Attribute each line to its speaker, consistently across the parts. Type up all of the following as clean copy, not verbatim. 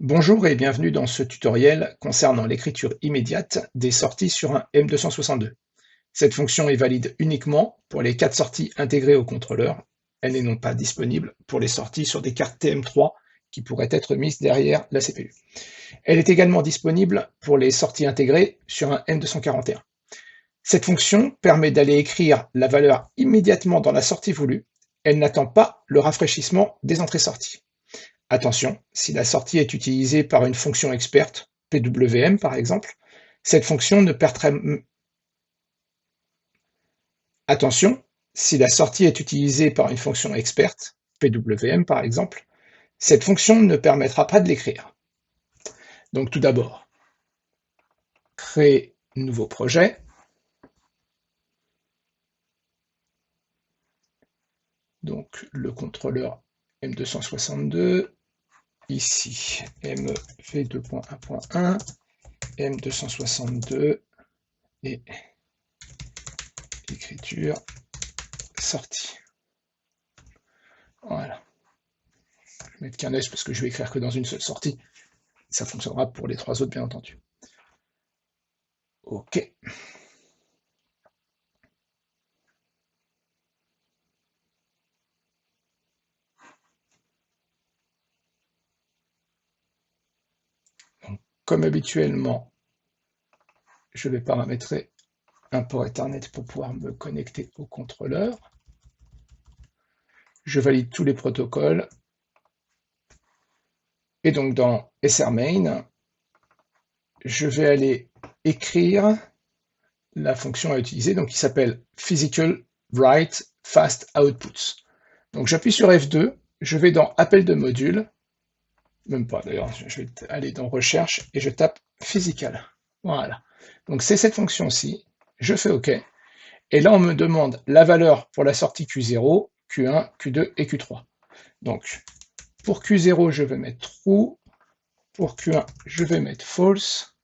Speaker 1: Bonjour et bienvenue dans ce tutoriel concernant l'écriture immédiate des sorties sur un M262. Cette fonction est valide uniquement pour les 4 sorties intégrées au contrôleur. Elle n'est non pas disponible pour les sorties sur des cartes TM3 qui pourraient être mises derrière la CPU. Elle est également disponible pour les sorties intégrées sur un M241. Cette fonction permet d'aller écrire la valeur immédiatement dans la sortie voulue. Elle n'attend pas le rafraîchissement des entrées-sorties. Attention, si la sortie est utilisée par une fonction experte, PWM par exemple, cette fonction ne perdra... Attention, si la sortie est utilisée par une fonction experte, PWM par exemple, cette fonction ne permettra pas de l'écrire. Donc tout d'abord, créer nouveau projet. Donc le contrôleur M262, ici MV2.1.1, M262 et écriture sortie. Voilà. Je vais mettre qu'un S parce que je vais écrire que dans une seule sortie. Ça fonctionnera pour les 3 autres, bien entendu. OK. Donc, comme habituellement, je vais paramétrer un port Ethernet pour pouvoir me connecter au contrôleur. Je valide tous les protocoles. Et donc dans srmain, je vais aller écrire la fonction à utiliser, donc qui s'appelle Physical Write Fast Outputs. Donc j'appuie sur F2, je vais dans Appel de module, même pas d'ailleurs, je vais aller dans Recherche et je tape Physical. Voilà. Donc c'est cette fonction-ci, je fais OK. Et là, on me demande la valeur pour la sortie Q0, Q1, Q2 et Q3. Donc, pour Q0, je vais mettre True. Pour Q1, je vais mettre False.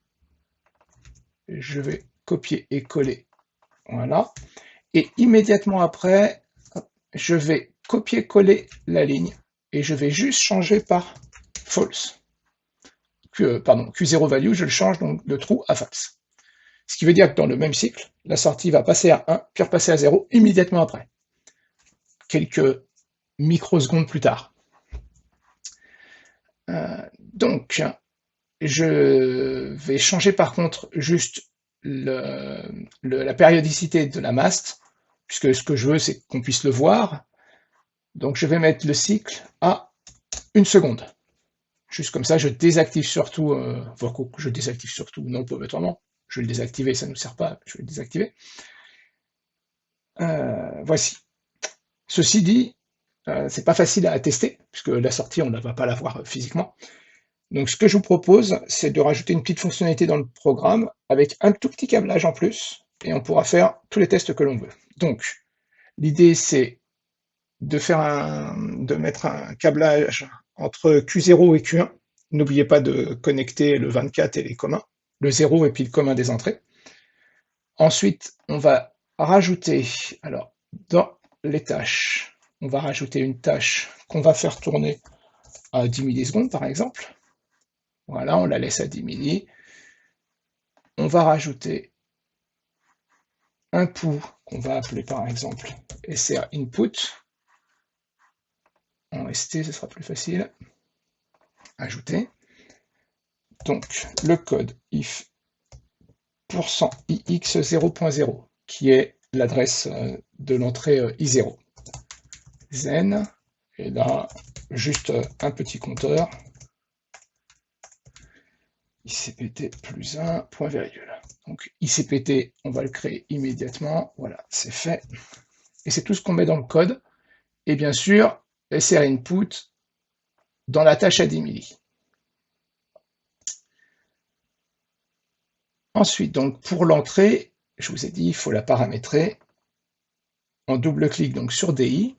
Speaker 1: Je vais copier et coller. Voilà. Et immédiatement après, je vais copier-coller la ligne et je vais juste changer par False. Q0 value, je le change donc de True à False. Ce qui veut dire que dans le même cycle, la sortie va passer à 1, puis repasser à 0 immédiatement après. Quelques microsecondes plus tard. Donc, je vais changer par contre juste la périodicité de la mast, puisque ce que je veux, c'est qu'on puisse le voir. Donc, je vais mettre le cycle à 1 seconde. Juste comme ça, je désactive surtout, je désactive surtout, non pas obligatoirement, je vais le désactiver, ça ne nous sert pas, je vais le désactiver. Voici. Ceci dit, c'est pas facile à tester, puisque la sortie, on ne va pas la voir physiquement. Donc ce que je vous propose, c'est de rajouter une petite fonctionnalité dans le programme, avec un tout petit câblage en plus, et on pourra faire tous les tests que l'on veut. Donc, l'idée c'est de mettre un câblage entre Q0 et Q1. N'oubliez pas de connecter le 24 et les communs, le 0 et puis le commun des entrées. Ensuite, on va rajouter, alors, dans les tâches, on va rajouter une tâche qu'on va faire tourner à 10 millisecondes, par exemple. Voilà, on la laisse à 10 milli. On va rajouter un pou qu'on va appeler, par exemple, SR input. En ST, ce sera plus facile. Ajouter. Donc, le code if %ix 0.0, qui est l'adresse de l'entrée I0. Zen, et là, juste un petit compteur. ICPT plus 1, point virgule. Donc ICPT, on va le créer immédiatement. Voilà, c'est fait. Et c'est tout ce qu'on met dans le code. Et bien sûr, SR input dans la tâche à 10 milli. Ensuite, donc pour l'entrée, je vous ai dit, il faut la paramétrer. On double-clique donc sur DI,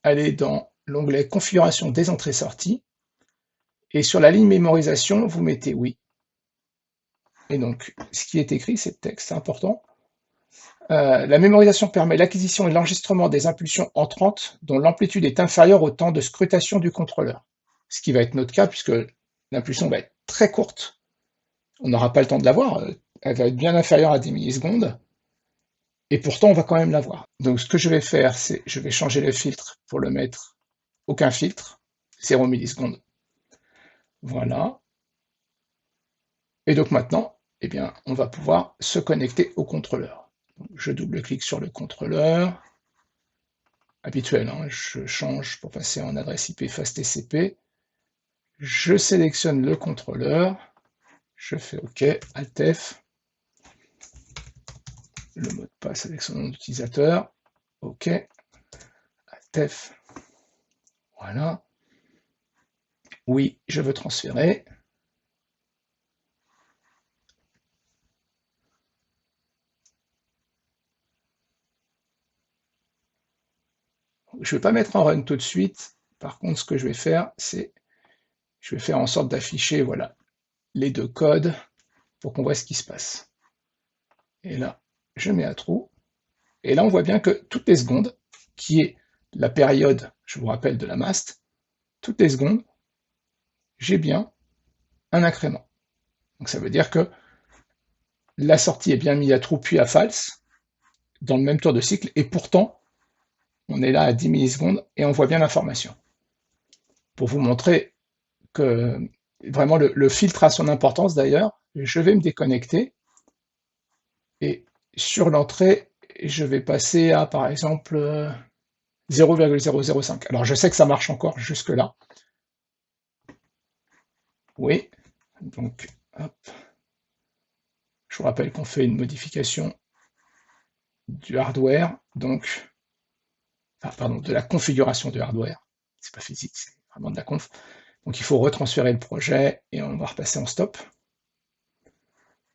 Speaker 1: aller dans l'onglet configuration des entrées-sorties, et sur la ligne mémorisation, vous mettez oui. Et donc, ce qui est écrit, c'est le texte, c'est important. La mémorisation permet l'acquisition et l'enregistrement des impulsions entrantes dont l'amplitude est inférieure au temps de scrutation du contrôleur. Ce qui va être notre cas, puisque l'impulsion va être très courte, on n'aura pas le temps de la voir, elle va être bien inférieure à 10 millisecondes, et pourtant on va quand même la voir. Donc ce que je vais faire, c'est je vais changer le filtre pour le mettre aucun filtre, 0 millisecondes. Voilà. Et donc maintenant, eh bien, on va pouvoir se connecter au contrôleur. Donc, je double-clique sur le contrôleur. Habituel, hein, je change pour passer en adresse IP FastTCP. Je sélectionne le contrôleur. Je fais OK, Alt F. Le mot de passe avec son nom d'utilisateur. OK. Alt F. Voilà. Oui, je veux transférer. Je ne vais pas mettre en run tout de suite. Par contre, ce que je vais faire, c'est je vais faire en sorte d'afficher voilà, les deux codes pour qu'on voit ce qui se passe. Et là, je mets à true. Et là, on voit bien que toutes les secondes, qui est la période, je vous rappelle, de la mast, toutes les secondes, j'ai bien un incrément. Donc ça veut dire que la sortie est bien mise à true puis à false, dans le même tour de cycle, et pourtant, on est là à 10 millisecondes et on voit bien l'information. Pour vous montrer que vraiment le filtre a son importance d'ailleurs, je vais me déconnecter, et sur l'entrée, je vais passer à, par exemple, 0,005. Alors je sais que ça marche encore jusque-là. Oui, donc, hop. Je vous rappelle qu'on fait une modification du hardware, donc, enfin, pardon, de la configuration du hardware. C'est pas physique, c'est vraiment de la conf. Donc il faut retransférer le projet et on va repasser en stop.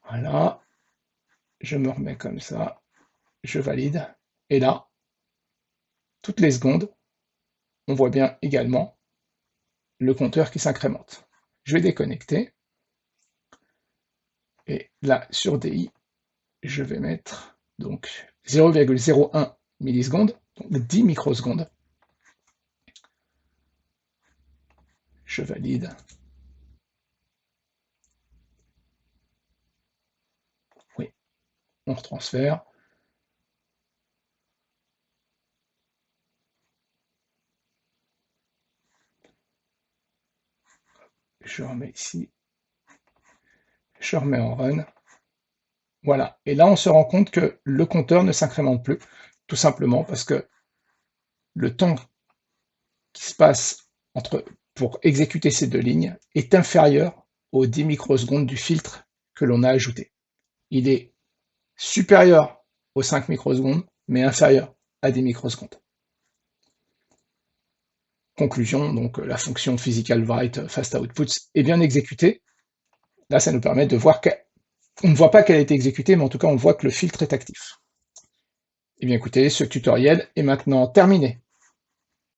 Speaker 1: Voilà. Je me remets comme ça. Je valide. Et là, toutes les secondes, on voit bien également le compteur qui s'incrémente. Je vais déconnecter. Et là, sur DI, je vais mettre donc 0,01 millisecondes, donc 10 microsecondes. Je valide. Oui, on retransfère. Je remets ici. Je remets en run. Voilà. Et là, on se rend compte que le compteur ne s'incrémente plus, tout simplement parce que le temps qui se passe pour exécuter ces deux lignes est inférieur aux 10 microsecondes du filtre que l'on a ajouté. Il est supérieur aux 5 microsecondes, mais inférieur à 10 microsecondes. Conclusion, donc la fonction PhysicalWrite_FastOutputs est bien exécutée. Là, ça nous permet de voir qu'on ne voit pas qu'elle a été exécutée, mais en tout cas, on voit que le filtre est actif. Eh bien écoutez, ce tutoriel est maintenant terminé.